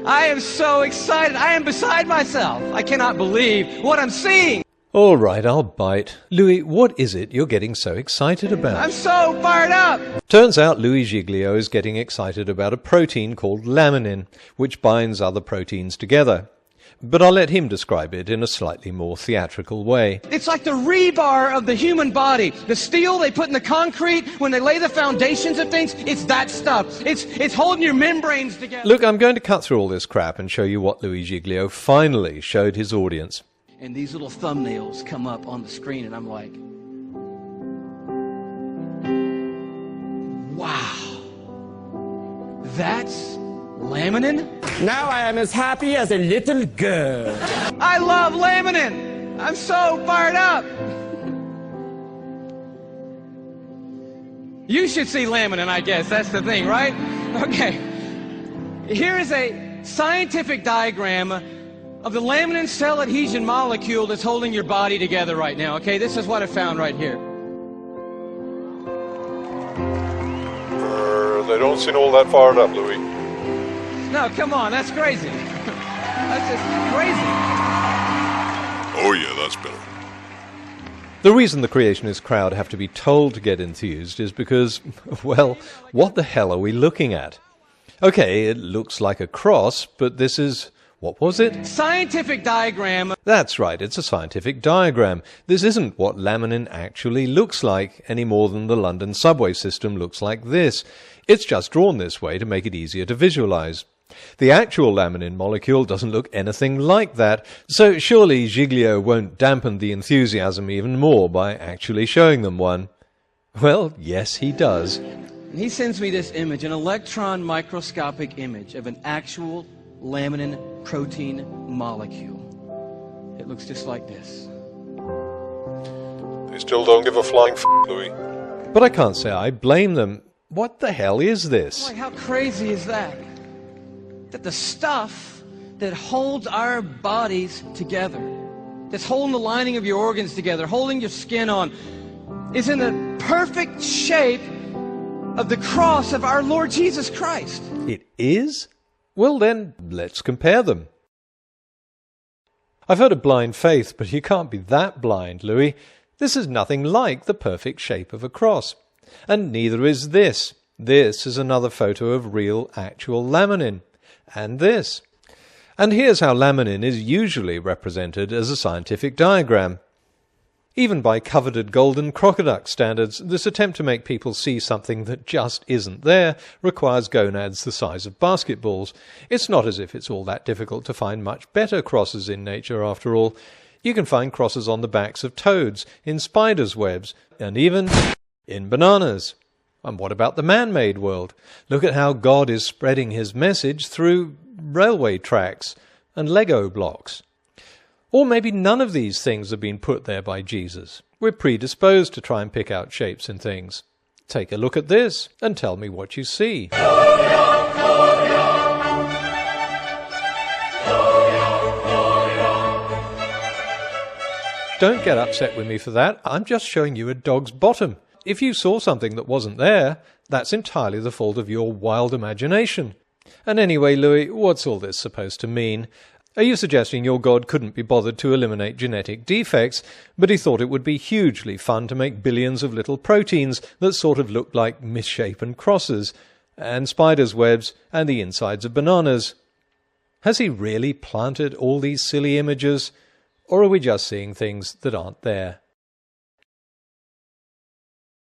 I am so excited. I am beside myself. I cannot believe what I'm seeing. All right, I'll bite. Louis, what is it you're getting so excited about? I'm so fired up. Turns out Louis Giglio is getting excited about a protein called laminin, which binds other proteins together. But I'll let him describe it in a slightly more theatrical way. It's like the rebar of the human body. The steel they put in the concrete when they lay the foundations of things, it's that stuff. It's holding your membranes together. Look, I'm going to cut through all this crap and show you what Louis Giglio finally showed his audience. And these little thumbnails come up on the screen, and I'm like, wow, that's laminin? Now I am as happy as a little girl. I love laminin. I'm so fired up. You should see laminin, I guess. That's the thing, right? Okay. Here is a scientific diagram of the laminin cell adhesion molecule that's holding your body together right now, okay? This is what I found right here. They don't seem all that fired up, Louis. No, come on, that's crazy. That's just crazy. Oh yeah, that's better. The reason the creationist crowd have to be told to get enthused is because, well, what the hell are we looking at? Okay, it looks like a cross, but this is... what was it? Scientific diagram. That's right, it's a scientific diagram. This isn't what laminin actually looks like, any more than the London subway system looks like this. It's just drawn this way to make it easier to visualize. The actual laminin molecule doesn't look anything like that, so surely Giglio won't dampen the enthusiasm even more by actually showing them one. Well, yes, he does. He sends me this image, an electron microscopic image of an actual laminin protein molecule. It looks just like this. They still don't give a flying f***, Louis. But I can't say I blame them. What the hell is this? Boy, how crazy is that? That the stuff that holds our bodies together, that's holding the lining of your organs together, holding your skin on, is in the perfect shape of the cross of our Lord Jesus Christ. It is? Well then, let's compare them. I've heard of blind faith, but you can't be that blind, Louis. This is nothing like the perfect shape of a cross. And neither is this. This is another photo of real, actual laminin. And this. And here's how laminin is usually represented as a scientific diagram. Even by coveted golden Crocoduck standards, this attempt to make people see something that just isn't there requires gonads the size of basketballs. It's not as if it's all that difficult to find much better crosses in nature, after all. You can find crosses on the backs of toads, in spiders' webs, and even in bananas. And what about the man-made world? Look at how God is spreading his message through railway tracks and Lego blocks. Or maybe none of these things have been put there by Jesus. We're predisposed to try and pick out shapes in things. Take a look at this and tell me what you see. Don't get upset with me for that. I'm just showing you a dog's bottom. If you saw something that wasn't there, that's entirely the fault of your wild imagination. And anyway, Louis, what's all this supposed to mean? Are you suggesting your God couldn't be bothered to eliminate genetic defects, but he thought it would be hugely fun to make billions of little proteins that sort of looked like misshapen crosses, and spiders' webs, and the insides of bananas? Has he really planted all these silly images, or are we just seeing things that aren't there?